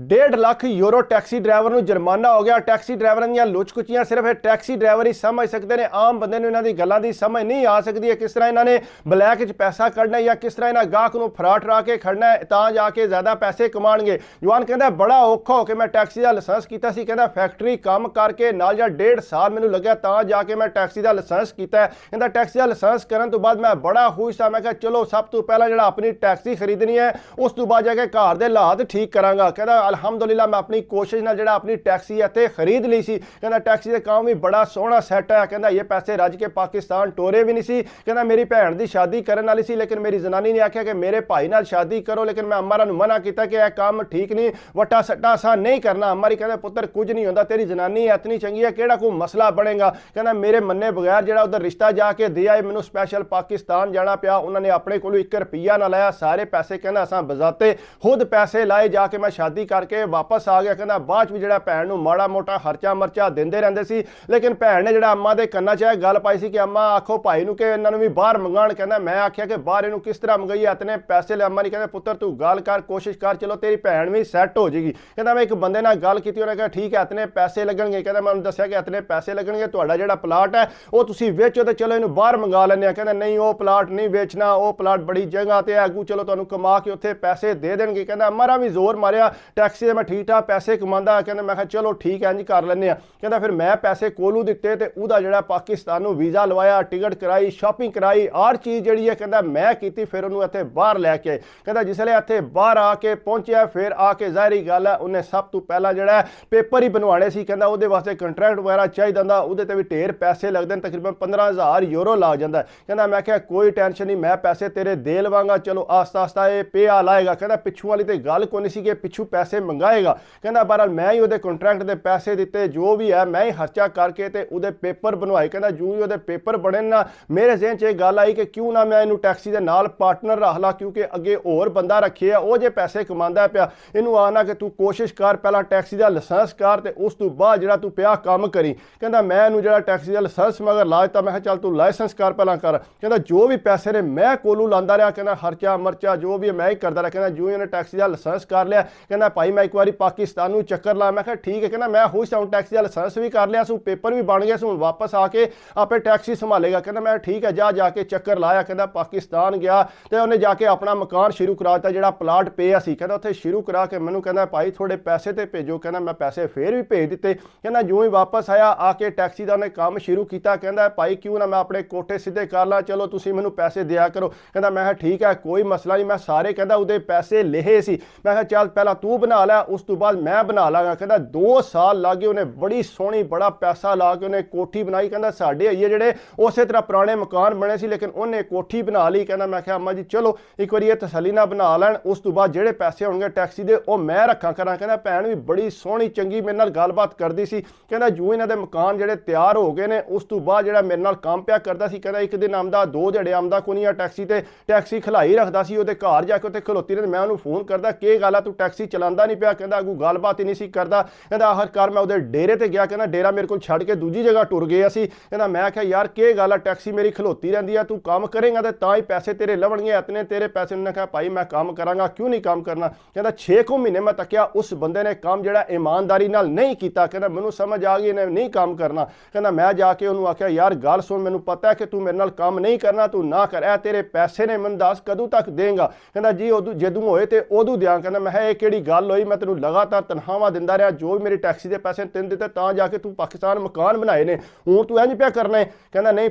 1.5 lakh euro taxi driver ਨੂੰ ਜੁਰਮਾਨਾ ਹੋ ਗਿਆ। ਟੈਕਸੀ ਡਰਾਈਵਰਾਂ ਦੀਆਂ ਲੁੱਚ-ਕੁਚੀਆਂ ਸਿਰਫ ਇਹ ਟੈਕਸੀ ਡਰਾਈਵਰ ਹੀ ਸਮਝ ਸਕਦੇ ਨੇ। ਆਮ ਬੰਦੇ ਨੂੰ ਇਹਨਾਂ ਦੀ ਗੱਲਾਂ ਦੀ ਸਮਝ ਨਹੀਂ ਆ ਸਕਦੀ ਹੈ, ਕਿਸ ਤਰ੍ਹਾਂ ਇਹਨਾਂ ਨੇ ਬਲੈਕ 'ਚ ਪੈਸਾ ਕੱਢਣਾ ਜਾਂ ਕਿਸ ਤਰ੍ਹਾਂ ਇਹਨਾਂ ਗਾਹਕ ਨੂੰ ਫਰਾ ਕੇ ਖੜਨਾ ਤਾਂ ਜਾ ਕੇ ਜ਼ਿਆਦਾ ਪੈਸੇ ਕਮਾਉਣਗੇ। ਜਵਾਨ ਕਹਿੰਦਾ ਬੜਾ ਔਖਾ ਹੋ ਕੇ ਮੈਂ ਟੈਕਸੀ ਦਾ ਲਾਇਸੈਂਸ ਕੀਤਾ ਸੀ। ਕਹਿੰਦਾ ਫੈਕਟਰੀ ਕੰਮ ਕਰਕੇ ਨਾਲ ਜਾਂ 1.5 ਸਾਲ ਮੈਨੂੰ ਲੱਗਿਆ ਤਾਂ ਜਾ ਕੇ ਮੈਂ ਟੈਕਸੀ ਦਾ ਲਾਇਸੈਂਸ ਕੀਤਾ। ਕਹਿੰਦਾ ਟੈਕਸੀ ਦਾ ਲਾਇਸੈਂਸ ਕਰਨ ਤੋਂ ਬਾਅਦ ਮੈਂ ਬੜਾ ਖੁਸ਼ ਸੀ। ਮੈਂ ਕਿਹਾ ਚਲੋ ਸਭ ਤੋਂ ਪਹਿਲਾਂ ਜਿਹੜਾ ਆਪਣੀ ਟੈਕਸੀ ਖਰੀਦਣੀ ਹੈ ਉਸ ਤੋਂ ਬਾਅਦ ਜਾ ਕੇ ਘਰ ਦੇ ਹਾਲਾਤ ਠੀਕ ਕਰਾਂਗਾ। ਕਹਿੰਦਾ ਅਲਹਮਦੁਲਿਲਾ ਮੈਂ अपनी कोशिश ਨਾਲ ਜਿਹੜਾ ਆਪਣੀ ਟੈਕਸੀ ਇੱਥੇ ਖਰੀਦ ਲਈ ਸੀ। ਕਹਿੰਦਾ ਟੈਕਸੀ ਦੇ ਕੰਮ ਵੀ ਬੜਾ ਸੋਹਣਾ ਸੈੱਟ ਹੈ। ਕਹਿੰਦਾ ਇਹ ਪੈਸੇ ਰੱਜ ਕੇ ਪਾਕਿਸਤਾਨ ਟੋਰੇ ਵੀ ਨਹੀਂ ਸੀ। ਕਹਿੰਦਾ ਮੇਰੀ ਭੈਣ ਦੀ ਸ਼ਾਦੀ ਕਰਨ ਵਾਲੀ ਸੀ ਲੇਕਿਨ ਮੇਰੀ ਜਨਾਨੀ ਨੇ ਆਖਿਆ ਕਿ ਮੇਰੇ ਭਾਈ ਨਾਲ ਸ਼ਾਦੀ ਕਰੋ, ਲੇਕਿਨ ਮੈਂ ਅੰਮਾ ਨੂੰ ਮਨਾ ਕੀਤਾ ਕਿ ਇਹ ਕੰਮ ਠੀਕ ਨਹੀਂ, ਵੱਟਾ ਸੱਟਾ ਅਸਾਂ ਨਹੀਂ ਕਰਨਾ। ਅੰਮਾ ਕਹਿੰਦਾ ਪੁੱਤਰ ਕੁਝ ਨਹੀਂ ਹੁੰਦਾ, ਤੇਰੀ ਜਨਾਨੀ ਇਤਨੀ ਚੰਗੀ ਹੈ, ਕਿਹੜਾ ਕੋਈ ਮਸਲਾ ਬਣੇਗਾ। ਕਹਿੰਦਾ ਮੇਰੇ ਮੰਨੇ ਬਗੈਰ ਜਿਹੜਾ ਉਧਰ ਰਿਸ਼ਤਾ ਜਾ ਕੇ ਦੇ ਆਏ, ਮੈਨੂੰ ਸਪੈਸ਼ਲ ਪਾਕਿਸਤਾਨ ਜਾਣਾ ਪਿਆ। ਉਹਨਾਂ ਨੇ ਆਪਣੇ ਕੋਲੋਂ 1 ਰੁਪਈਆ ਨਾ ਲਾਇਆ, ਸਾਰੇ ਪੈਸੇ ਕਹਿੰਦਾ ਅਸਾਂ ਬਜ਼ਾਤੇ ਖੁਦ ਪੈਸੇ ਲਾਏ ਜਾ ਕੇ ਮੈਂ ਸ਼ਾਦੀ ਕਰਕੇ ਵਾਪਸ आ गया। कहना बाद भी जो भैन को माड़ा मोटा खर्चा मर्चा देंदे रहंदे सी, लेकिन भैन ने जो अम्मा के कन्ना च गल पाई सी कि अम्मा आखो भाई नूं कि इन्हां नूं भी बाहर मंगाण। कहना मैं आख्या कि बाहर इहनूं किस तरह मंगाईए, इतने पैसे ले। अम्मा ने कहंदे पुत्तर तू गल कर, कोशिश कर, चलो तेरी भैन भी सैट हो जाएगी। कहना मैं एक बंदे नाल गल कीती, उन्हें कहा ठीक है इतने पैसे लगणगे। कहना मैं उन्हें दस्सिया कि इतने पैसे लगणगे, तुहाडा जिहड़ा प्लाट है वो तुसीं वेचो ते चलो इहनूं बाहर मंगा लैंदे आ। कहंदा नहीं वो प्लाट नहीं वेचना, वो प्लाट बड़ी जगह ते है, अगू चलो तुहानूं कमा के उत्थे पैसे दे देणगे। कहंदा अम्मा रा भी जोर मारिया, टैक्सी दे मैं ठीक ठाक पैसे कमांदा। कहंदा मैं चलो ठीक है इंज कर लैंदे आ। कहंदा फिर मैं पैसे कोलू दिते ते उहदा जिहड़ा पाकिस्तान नूं वीज़ा लवाया, टिकट कराई, शॉपिंग कराई, हर चीज़ जिहड़ी है कहंदा मैं कीती। फिर उहनूं इत्थे बाहर लैके आए। कहंदा जिसले इत्थे बाहर आके पहुंचिया फिर आके ज़ाहिरी गल है उन्हें सब तो पहला जिहड़ा पेपर ही बनवाने सी। कहंदा उहदे वास्ते कंट्रैक्ट वगैरह चाहिदा हुंदा, उहदे ते भी ढेर पैसे लगदे ने, तकरीबन 15,000 यूरो लग जांदा। कहंदा मैं कहा कोई टेंशन नहीं, मैं पैसे तेरे दे लवांगा, चलो आस्ता आस्ता ये पिया लाएगा। कहंदा पिछू वाली ते गल कोई नहीं सी कि पिछू पैसे मंगाएगा। कहंदा बहरहाल मैं ही उहदे कंट्रैक्ट दे पैसे दिते, जो भी है मैं ही खर्चा करके ते उहदे पेपर बनवाए। कहंदा जो ही उहदे पेपर बने ना मेरे ज़हन च गल आई कि क्यों ना मैं इनू टैक्सी दे नाल पार्टनर रख ला, क्योंकि अगे होर बंदा रखे है वो जे पैसे कमांदा पिया, इनू आना कि तू कोशिश कर पहला टैक्सी का लाइसेंस कर ते उस तो बाद जिहड़ा तू पिया काम करी। कहंदा मैं इनू जिहड़ा टैक्सी का लाइसेंस मगर ला दिता, मैं चल तू लाइसेंस कर पहला कर। कहंदा जो भी पैसे ने मैं कोलू लांदा रहा, कहंदा खर्चा मर्चा जो भी मैं ही करदा रहा। कहंदा जो ही उन्हें टैक्सी का लाइसेंस कर लिया, कहंदा भाई मैं एक बार पाकिस्तान नूं चक्कर ला। मैं कहा ठीक है। कहना मैं खुश हूँ, टैक्सी का लाइसेंस भी कर लिया सू, पेपर भी बन गया सू, वापस आके आपे टैक्सी संभालेगा। कहना मैं ठीक है, जा जाके चक्कर लाया। कहना पाकिस्तान गया तो उन्हें जाके अपना मकान शुरू करा दिता, जिहड़ा प्लाट पिया सी। कहना उत्थे शुरू करा के मैनू कहना भाई थोड़े पैसे ते भेजो। कहना मैं पैसे फिर भी भेज दिते। कहना जो ही वापस आया आके टैक्सी का उन्हें काम शुरू किया। कहना भाई क्यों ना मैं अपने कोठे सीधे कर ला, चलो तुसीं मैनू पैसे दिया करो। कहना मैं ठीक है कोई मसला नहीं, मैं सारे कहना उहदे पैसे लिखे सी। मैं कहा चल पहला तू बना ला, उस तो बाद मैं बना लांगा। कहना 2 साल लग गए, उन्हें बड़ी सोहनी बड़ा पैसा ला के उन्हें कोठी बनाई। कहना साडे आइए जिहड़े उस तरह पुराने मकान बने सी, लेकिन उन्हें कोठी बना ली। कहना मैं कहा अम्मा जी चलो एक बार ये तसल्ली ना बना लैन, उस तो बाद जिहड़े पैसे होणगे टैक्सी दे वो मैं रखा करा। कहना भैन भी बड़ी सोहनी चंगी मेरे नाल गलबात करदी सी। कहना जो इन्हां दे मकान जिहड़े तैयार हो गए ने उस तो बाद जिहड़ा मेरे नाल काम पिया करदा सी, कहना एक दिन आमदा 2 दिहाड़े आमदा कोई नहीं, टैक्सी ते टैक्सी खिलाई रखदा सी, उहदे घर जाके उत्थे खलोती रहिंदी। मैं उहनूं फोन करदा कि गल आ तू टैक्सी चलांदा नहीं पिया। कहंदा कोई गलबात ही नहीं सी करदा। कहंदा आखिरकार मैं उहदे डेरे ते गया। कहना डेरा मेरे को छड़ के दूजी जगह टुर गया सी। कहना मैं क्या यार के गल है, टैक्सी मेरी खलोती रहिंदी है, तू काम करेगा तो तां ही पैसे तेरे लवणगे, इतने तेरे पैसे। उन्होंने कहा भाई मैं काम करांगा, क्यों नहीं काम करना। कहना 6 महीने मैं तकिया उस बंदे ने काम जिहड़ा ईमानदारी नाल नहीं किया। कहना मैनू समझ आ गई इन्हें नहीं काम करना। कहना मैं जाके उन्होंने आख्या यार गल सुन, मैनू पता है कि तू मेरे नाल काम नहीं करना, तू ना कर, ए तेरे पैसे ने मैनू दस कदों तक देंगा। कहना जी उदू जदों होए ते उदों दियां। कहना मैं ये किहड़ी गल होई, मैं तेनू लगातार तनखावां दिंदा रहा, जो भी मेरी टैक्सी के पैसे तेन दिते तां जाके तू पाकिस्तान मकान बनाए ने, हूँ तू इंज पिया करना है। कहना नहीं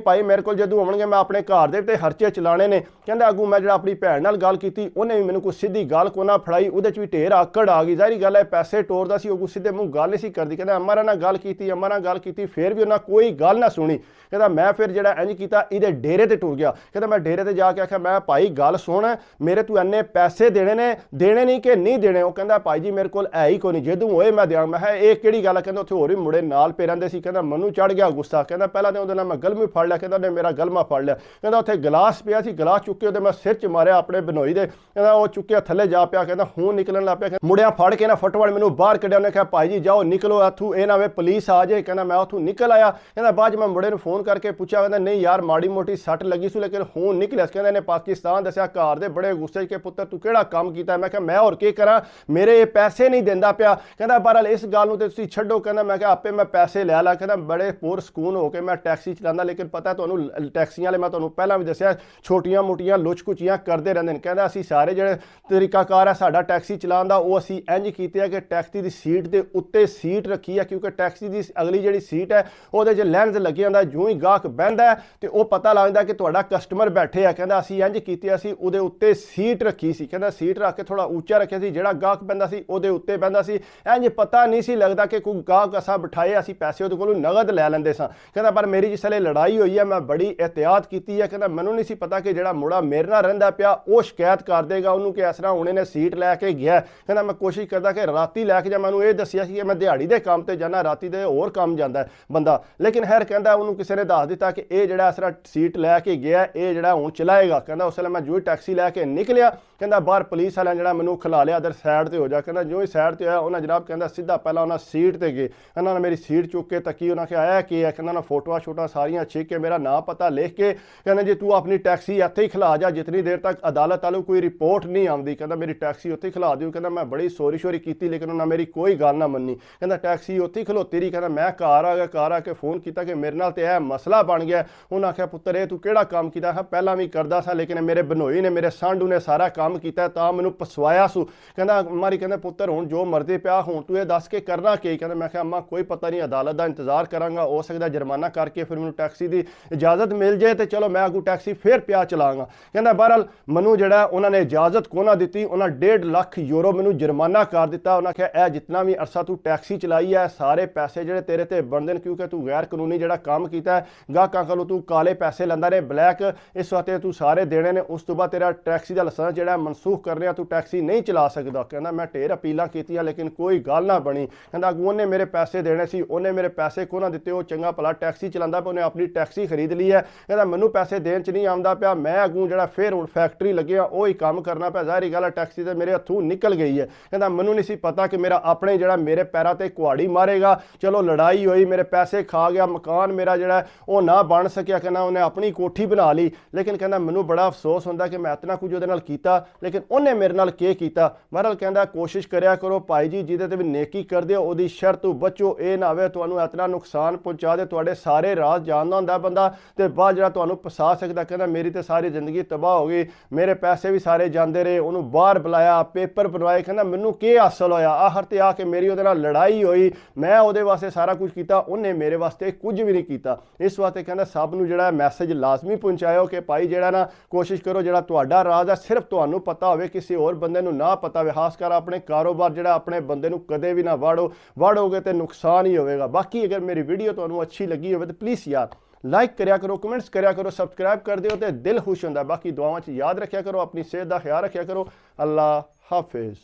भाई मेरे को जदों आउणगे मैं अपने घर दे ते खर्चे चलाने ने। कहंदा अगू मैं जिहड़ा अपनी भैन नाल गल कीती उन्हें भी मैनू कोई सीधी गल को ना फड़ाई, उहदे च भी ढेर आकड़ आ गई। ज़ाहिरी गल है पैसे टोरदा सी, वो सीधे मूँह गल नहीं सी करदी। कहंदा अम्मा नाल गल कीती, अम्मा नाल गल कीती, फिर भी उन्हें कोई गल ना सुनी। कहंदा मैं फिर जिहड़ा इंज कीता इहदे डेरे ते टुर गया। कहंदा मैं डेरे ते जाके आख्या मैं भाई गल सुन, मेरे तू इन्ने पैसे देने ने, देने नहीं कि नहीं देने। वो कहंदा भाई जी मेरे को है ही कोई नहीं, जदों होए मैं देंगा। मैं ये किहड़ी गल है। कहंदा उत्थे होर भी मुंडे नाल पे रहिंदे सी। कहंदा मैनू चढ़ गया गुस्सा। कहंदा पहला तो उहदे नाल मैं गलमी फड़ लिया। कहंदा उहने मेरा गलमा फड़ लिया। कहंदा उत्थे गिलास पिया सी, गिलास चुक के उहदे मैं सिर च मारिया अपने बनोई दे। कहंदा वो चुक्किया थल्ले जा पिया। कहंदा खून निकलन लग पिया। मुंडिया फड़ के ना फटवड़ मैनू बाहर कढ़िया। उन्हें कहा भाई जी जाओ निकलो इत्थों, ये ना वे पुलिस आ जाए। कहना मैं उत्थों निकल आया। कहंदा बाद मैं मुंडे नूं फोन करके पूछा, कहंदा नहीं यार माड़ी मोटी सट लगी सी लेकिन खून निकलिया। कहंदा इन्हें पाकिस्तान दस्सिया, घर दे बड़े गुस्से के पुत्तर तू किहड़ा काम कीता। मैं कहा मैं होर की करा, मेरे ਇਹ ਪੈਸੇ ਨਹੀਂ ਦਿੰਦਾ ਪਿਆ। ਕਹਿੰਦਾ ਬਹਰਹਾਲ ਇਸ ਗੱਲ ਨੂੰ ਤੇ ਤੁਸੀਂ ਛੱਡੋ, ਕਹਿੰਦਾ ਮੈਂ ਕਿਹਾ ਆਪੇ ਮੈਂ ਪੈਸੇ ਲੈ ਲਾ। ਕਹਿੰਦਾ ਬੜੇ ਪੁਰ ਸਕੂਨ ਹੋ ਕੇ ਮੈਂ ਟੈਕਸੀ ਚਲਾਉਂਦਾ, ਲੇਕਿਨ ਪਤਾ ਤੁਹਾਨੂੰ ਟੈਕਸੀਆਂ ਵਾਲੇ, ਮੈਂ ਤੁਹਾਨੂੰ ਪਹਿਲਾਂ ਵੀ ਦੱਸਿਆ, ਛੋਟੀਆਂ ਮੋਟੀਆਂ ਲੁਚ-ਕੁਚੀਆਂ ਕਰਦੇ ਰਹਿੰਦੇ ਨੇ। ਕਹਿੰਦਾ ਅਸੀਂ ਸਾਰੇ ਜਿਹੜੇ ਤਰੀਕਾਕਾਰ ਹੈ ਸਾਡਾ ਟੈਕਸੀ ਚਲਾਉਣ ਦਾ, ਉਹ ਅਸੀਂ ਇੰਜ ਕੀਤੇ ਆ ਕਿ ਟੈਕਸੀ ਦੀ ਸੀਟ ਦੇ ਉੱਤੇ ਸੀਟ ਰੱਖੀ ਹੈ, ਕਿਉਂਕਿ ਟੈਕਸੀ ਦੀ ਅਗਲੀ ਜਿਹੜੀ ਸੀਟ ਹੈ ਉਹਦੇ 'ਚ ਲੈਂਸ ਲੱਗੇ ਹੁੰਦਾ, ਜਿਉਂ ਹੀ ਗਾਹਕ ਬਹਿੰਦਾ ਹੈ ਤੇ ਉਹ ਪਤਾ ਲੱਗਦਾ ਕਿ ਤੁਹਾਡਾ ਕਸਟਮਰ ਬੈਠੇ ਆ। ਕਹਿੰਦਾ ਅਸੀਂ ਇੰਜ ਕੀਤੇ, ਅਸੀਂ ਉਹਦੇ ਉੱਤੇ ਸੀਟ ਰੱਖੀ ਸੀ। ਕਹਿੰਦਾ ਸੀਟ ਰੱਖ ਕੇ ਥੋੜਾ ਉੱਚਾ ਰੱਖਿਆ ਸੀ, ਜਿਹੜਾ ਗਾਹਕ ਬਹਿੰਦਾ ਸੀ ਉਹਦੇ ਉੱਤੇ ਬਹਿੰਦਾ ਸੀ। ਇੰਜ ਪਤਾ ਨਹੀਂ ਸੀ ਲੱਗਦਾ ਕਿ ਕੋਈ ਗਾਹਕ ਅਸਾਂ ਬਿਠਾਏ, ਅਸੀਂ ਪੈਸੇ ਉਹਦੇ ਕੋਲੋਂ ਨਗਦ ਲੈ ਲੈਂਦੇ ਸਾਂ। ਕਹਿੰਦਾ ਪਰ ਮੇਰੀ ਜਿਸ ਵੇਲੇ ਲੜਾਈ ਹੋਈ ਹੈ ਮੈਂ ਬੜੀ ਇਹਤਿਆਤ ਕੀਤੀ ਹੈ। ਕਹਿੰਦਾ ਮੈਨੂੰ ਨਹੀਂ ਸੀ ਪਤਾ ਕਿ ਜਿਹੜਾ ਮੁੰਡਾ ਮੇਰੇ ਨਾਲ ਰਹਿੰਦਾ ਪਿਆ ਉਹ ਸ਼ਿਕਾਇਤ ਕਰ ਦੇਗਾ ਉਹਨੂੰ ਕਿ ਇਸ ਤਰ੍ਹਾਂ ਹੁਣੇ ਨੇ ਸੀਟ ਲੈ ਕੇ ਗਿਆ। ਕਹਿੰਦਾ ਮੈਂ ਕੋਸ਼ਿਸ਼ ਕਰਦਾ ਕਿ ਰਾਤੀ ਲੈ ਕੇ ਜਾ, ਮੈਨੂੰ ਇਹ ਦੱਸਿਆ ਸੀ ਕਿ ਮੈਂ ਦਿਹਾੜੀ ਦੇ ਕੰਮ ਤੇ ਜਾਣਾ, ਰਾਤੀ ਦੇ ਹੋਰ ਕੰਮ ਜਾਂਦਾ ਬੰਦਾ, ਲੇਕਿਨ ਖੈਰ ਕਹਿੰਦਾ ਉਹਨੂੰ ਕਿਸੇ ਨੇ ਦੱਸ ਦਿੱਤਾ ਕਿ ਇਹ ਜਿਹੜਾ ਇਸ ਤਰ੍ਹਾਂ ਸੀਟ ਲੈ ਕੇ ਗਿਆ ਇਹ ਜਿਹੜਾ ਹੁਣ ਚਲਾਏਗਾ। ਕਹਿੰਦਾ ਉਸ ਵੇਲੇ ਮੈਂ ਜੋ ਹੀ ਟੈਕਸੀ ਲੈ ਕੇ ਨਿਕਲਿਆ, ਕਹਿੰਦਾ ਬਾਹਰ ਪੁਲਿਸ ਵਾਲਿਆਂ ਜਿਹੜਾ ਮੈਨੂੰ ਖਿਲਾ ਲਿਆ, ਅਦਰ ਸਾਈਡ ਤੇ ਹੋ ਜਾ। ਕਹਿੰਦਾ ਜੋ ਹੀ ਸਾਈਡ ਤੇ ਹੋਇਆ ਉਹਨਾਂ ਜਨਾਬ ਕਹਿੰਦਾ ਸਿੱਧਾ ਪਹਿਲਾਂ ਉਹਨਾਂ ਸੀਟ ਤੇ ਗਏ, ਉਹਨਾਂ ਨੇ ਮੇਰੀ ਸੀਟ ਚੁੱਕ ਕੇ ਤੱਕੀ, ਉਹਨਾਂ ਕਿ ਆਇਆ ਕੀ ਹੈ, ਕਹਿੰਦਾ ਨਾ ਫੋਟੋਆਂ ਛੋਟਾਂ ਸਾਰੀਆਂ ਛਿੱਕ ਕੇ ਮੇਰਾ ਨਾਂ ਪਤਾ ਲਿਖ ਕੇ, ਕਹਿੰਦਾ ਜੇ ਤੂੰ ਆਪਣੀ ਟੈਕਸੀ ਇੱਥੇ ਹੀ ਖਿਲਾ ਜਾ ਜਿਤਨੀ ਦੇਰ ਤੱਕ ਅਦਾਲਤ ਵਾਲੋਂ ਕੋਈ ਰਿਪੋਰਟ ਨਹੀਂ ਆਉਂਦੀ। ਕਹਿੰਦਾ ਮੇਰੀ ਟੈਕਸੀ ਉੱਥੇ ਹੀ ਖਿਲਾ ਦਿਓ। ਕਹਿੰਦਾ ਮੈਂ ਬੜੀ ਸੋਰੀ ਸ਼ੋਰੀ ਕੀਤੀ ਲੇਕਿਨ ਉਹਨਾਂ ਮੇਰੀ ਕੋਈ ਗੱਲ ਨਾ ਮੰਨੀ। ਕਹਿੰਦਾ ਟੈਕਸੀ ਉੱਥੇ ਹੀ ਖਲੋਤੀ ਰਹੀ। ਕਹਿੰਦਾ ਮੈਂ ਘਰ ਆ ਗਿਆ, ਘਰ ਆ ਕੇ ਫੋਨ ਕੀਤਾ ਕਿ ਮੇਰੇ ਨਾਲ ਤੇ ਇਹ ਮਸਲਾ ਬਣ ਗਿਆ। ਉਹਨਾਂ ਆਖਿਆ ਪੁੱਤਰ ਇਹ ਤੂੰ ਕਿਹੜਾ ਕੰਮ ਕੀਤਾ ਹੈ? ਪਹਿਲਾਂ ਵੀ ਕਰਦਾ ਸਾਂ ਲੇਕਿਨ ਮੇਰੇ ਬਨੋਈ ਨੇ ਮੇਰੇ ਸਾਂਢੂ ਨੇ ਸਾਰਾ ਕੰਮ ਕੀਤਾ ਤਾਂ ਮੈਨੂੰ ਪਸਵਾਇਆ ਸੂ। ਕਹਿੰਦਾ ਮਾਰੀ, ਕਹਿੰਦਾ ਪੁੱਤਰ ਹੁਣ ਜੋ ਮਰਜ਼ੀ ਪਿਆ, ਹੁਣ ਤੂੰ ਇਹ ਦੱਸ ਕੇ ਕਰਨਾ ਕੀ? ਕਹਿੰਦਾ ਮੈਂ ਕਿਹਾ ਅੰਮਾ ਕੋਈ ਪਤਾ ਨਹੀਂ, ਅਦਾਲਤ ਦਾ ਇੰਤਜ਼ਾਰ ਕਰਾਂਗਾ, ਹੋ ਸਕਦਾ ਜੁਰਮਾਨਾ ਕਰਕੇ ਫਿਰ ਮੈਨੂੰ ਟੈਕਸੀ ਦੀ ਇਜਾਜ਼ਤ ਮਿਲ ਜਾਏ ਤੇ ਚਲੋ ਮੈਂ ਅੱਗੂ ਟੈਕਸੀ ਫਿਰ ਪਿਆ ਚਲਾਂਗਾ। ਕਹਿੰਦਾ ਬਹਰਹਾਲ ਮੈਨੂੰ ਜਿਹੜਾ ਉਹਨਾਂ ਨੇ ਇਜਾਜ਼ਤ ਕੋ ਨਾ ਦਿੱਤੀ, ਉਹਨਾਂ 1.5 ਲੱਖ ਯੂਰੋ ਮੈਨੂੰ ਜੁਰਮਾਨਾ ਕਰ ਦਿੱਤਾ। ਉਹਨਾਂ ਕਿਹਾ ਇਹ ਜਿੰਨਾ ਵੀ ਅਰਸਾ ਤੂੰ ਟੈਕਸੀ ਚਲਾਈ ਹੈ ਸਾਰੇ ਪੈਸੇ ਜਿਹੜੇ ਤੇਰੇ ਤੇ ਬਣਦੇ ਨੇ, ਕਿਉਂਕਿ ਤੂੰ ਗੈਰ ਕਾਨੂੰਨੀ ਜਿਹੜਾ ਕੰਮ ਕੀਤਾ ਹੈ, ਗਾਹਕਾਂ ਕੋਲੋਂ ਤੂੰ ਕਾਲੇ ਪੈਸੇ ਲੈਂਦਾ ਨੇ, ਬਲੈਕ, ਇਸ ਵਾਸਤੇ ਤੂੰ ਸਾਰੇ ਦੇਣੇ ਨੇ। ਉਸ ਤੋਂ ਬਾਅਦ ਤੇਰਾ ਟੈਕਸੀ ਦਾ ਲਾਇਸੈਂਸ ਜਿਹੜਾ ਮਨਸੂਖ ਕਰ ਰਿਹਾ, ਤੂੰ ਟੈਕਸੀ ਨਹੀਂ ਚਲਾ ਸਕਦਾ। ਕਹਿੰਦਾ ਮੈਂ ਢੇਰ ਅਪੀਲਾਂ ਕੀਤੀਆਂ ਲੇਕਿਨ ਕੋਈ ਗੱਲ ਨਾ ਬਣੀ। ਕਹਿੰਦਾ ਉਹਨੇ ਮੇਰੇ ਪੈਸੇ ਦੇਣੇ ਸੀ, ਉਹਨੇ ਮੇਰੇ ਪੈਸੇ ਕੋ ਨਾ ਦਿੱਤੇ, ਉਹ ਚੰਗਾ ਭਲਾ ਟੈਕਸੀ ਚਲਾਉਂਦਾ ਪਿਆ, ਉਹਨੇ ਆਪਣੀ ਟੈਕਸੀ ਖਰੀਦ ਲਈ ਹੈ। ਕਹਿੰਦਾ ਮੈਨੂੰ ਪੈਸੇ ਦੇਣ 'ਚ ਨਹੀਂ ਆਉਂਦਾ ਪਿਆ, ਮੈਂ ਅੱਗੋਂ ਜਿਹੜਾ ਫਿਰ ਹੁਣ ਫੈਕਟਰੀ ਲੱਗਿਆ ਉਹ ਹੀ ਕੰਮ ਕਰਨਾ ਪਿਆ। ਜ਼ਾਹਿਰ ਗੱਲ ਹੈ ਟੈਕਸੀ ਤੇ ਮੇਰੇ ਹੱਥੋਂ ਨਿਕਲ ਗਈ ਹੈ। ਕਹਿੰਦਾ ਮੈਨੂੰ ਨਹੀਂ ਸੀ ਪਤਾ ਕਿ ਮੇਰਾ ਆਪਣੇ ਜਿਹੜਾ ਮੇਰੇ ਪੈਰਾਂ ਤੇ ਕੁਹਾੜੀ ਮਾਰੇਗਾ। ਚਲੋ ਲੜਾਈ ਹੋਈ, ਮੇਰੇ ਪੈਸੇ ਖਾ ਗਿਆ, ਮਕਾਨ ਮੇਰਾ ਜਿਹੜਾ ਉਹ ਨਾ ਬਣ ਸਕਿਆ। ਕਹਿੰਦਾ ਉਹਨੇ ਆਪਣੀ ਕੋਠੀ ਬਣਾ ਲਈ, ਲੇਕਿਨ ਕਹਿੰਦਾ ਮੈਨੂੰ ਬੜਾ ਅਫਸੋਸ ਹੁੰਦਾ ਕਿ ਮੈਂ ਇਤਨਾ ਕੁਝ ਉਹਦੇ ਨਾਲ ਕੀਤਾ ਲੇਕਿਨ ਉਹਨੇ ਮੇਰੇ ਨਾਲ ਕੀ ਕੀਤਾ। ਬਹਰਹਾਲ ਕਹਿੰਦਾ ਕੋਸ਼ਿਸ਼ ਕਰਿਆ ਕਰੋ ਭਾਈ ਜੀ, ਜਿਹਦੇ ਤੇ ਵੀ ਨੇਕੀ ਕਰਦੇ ਹੋ ਉਹਦੀ ਸ਼ਰ ਤੋਂ ਬਚੋ, ਇਹ ਨਾ ਹੋਵੇ ਤੁਹਾਨੂੰ ਇਤਨਾ ਨੁਕਸਾਨ ਪਹੁੰਚਾ ਦੇ, ਤੁਹਾਡੇ ਸਾਰੇ ਰਾਜ਼ ਜਾਣਦਾ ਹੁੰਦਾ ਬੰਦਾ ਤੇ ਬਾਅਦ ਜਿਹੜਾ ਤੁਹਾਨੂੰ ਫਸਾ ਸਕਦਾ। ਕਹਿੰਦਾ ਮੇਰੀ ਤੇ ਸਾਰੀ ਜ਼ਿੰਦਗੀ ਤਬਾਹ ਹੋ ਗਈ, ਮੇਰੇ ਪੈਸੇ ਵੀ ਸਾਰੇ ਜਾਂਦੇ ਰਹੇ, ਉਹਨੂੰ ਬਾਹਰ ਬੁਲਾਇਆ, ਪੇਪਰ ਬਣਵਾਏ। ਕਹਿੰਦਾ ਮੈਨੂੰ ਕੀ ਹਾਸਲ ਹੋਇਆ? ਆਖਰ ਤੇ ਆ ਕੇ ਮੇਰੀ ਉਹਦੇ ਨਾਲ ਲੜਾਈ ਹੋਈ, ਮੈਂ ਉਹਦੇ ਵਾਸਤੇ ਸਾਰਾ ਕੁਝ ਕੀਤਾ, ਉਹਨੇ ਮੇਰੇ ਵਾਸਤੇ ਕੁਝ ਵੀ ਨਹੀਂ ਕੀਤਾ। ਇਸ ਵਾਸਤੇ ਕਹਿੰਦਾ ਸਭ ਨੂੰ ਜਿਹੜਾ ਮੈਸੇਜ ਲਾਜ਼ਮੀ ਪਹੁੰਚਾਇਓ ਕਿ ਭਾਈ ਜਿਹੜਾ ਨਾ ਕੋਸ਼ਿਸ਼ ਕਰੋ ਜਿਹੜਾ ਤੁਹਾਡਾ ਰਾਜ਼ ਹੈ ਸਿਰਫ ਤੁਹਾਨੂੰ ਪਤਾ ਹੋਵੇ, ਕਿਸੇ ਹੋਰ ਬੰਦੇ ਨੂੰ ਨਾ ਪਤਾ ਹੋਵੇ। ਖਾਸ ਕਰ ਆਪਣੇ ਕਾਰੋਬਾਰ ਜਿਹੜਾ ਆਪਣੇ ਬੰਦੇ ਨੂੰ ਕਦੇ ਵੀ ਨਾ ਵਾੜੋਗੇ ਤੇ ਨੁਕਸਾਨ ਹੀ ਹੋਵੇਗਾ। ਬਾਕੀ ਅਗਰ ਮੇਰੀ ਵੀਡੀਓ ਤੁਹਾਨੂੰ ਅੱਛੀ ਲੱਗੀ ਹੋਵੇ ਤਾਂ ਪਲੀਜ਼ ਯਾਰ ਲਾਈਕ ਕਰਿਆ ਕਰੋ, ਕਮੈਂਟਸ ਕਰਿਆ ਕਰੋ, ਸਬਸਕ੍ਰਾਈਬ ਕਰ ਦਿਓ ਤੇ ਦਿਲ ਖੁਸ਼ ਹੁੰਦਾ। ਬਾਕੀ ਦੁਆਵਾਂ 'ਚ ਯਾਦ ਰੱਖਿਆ ਕਰੋ, ਆਪਣੀ ਸਿਹਤ ਦਾ ਖਿਆਲ ਰੱਖਿਆ ਕਰੋ। ਅੱਲਾ ਹਾਫਿਜ਼।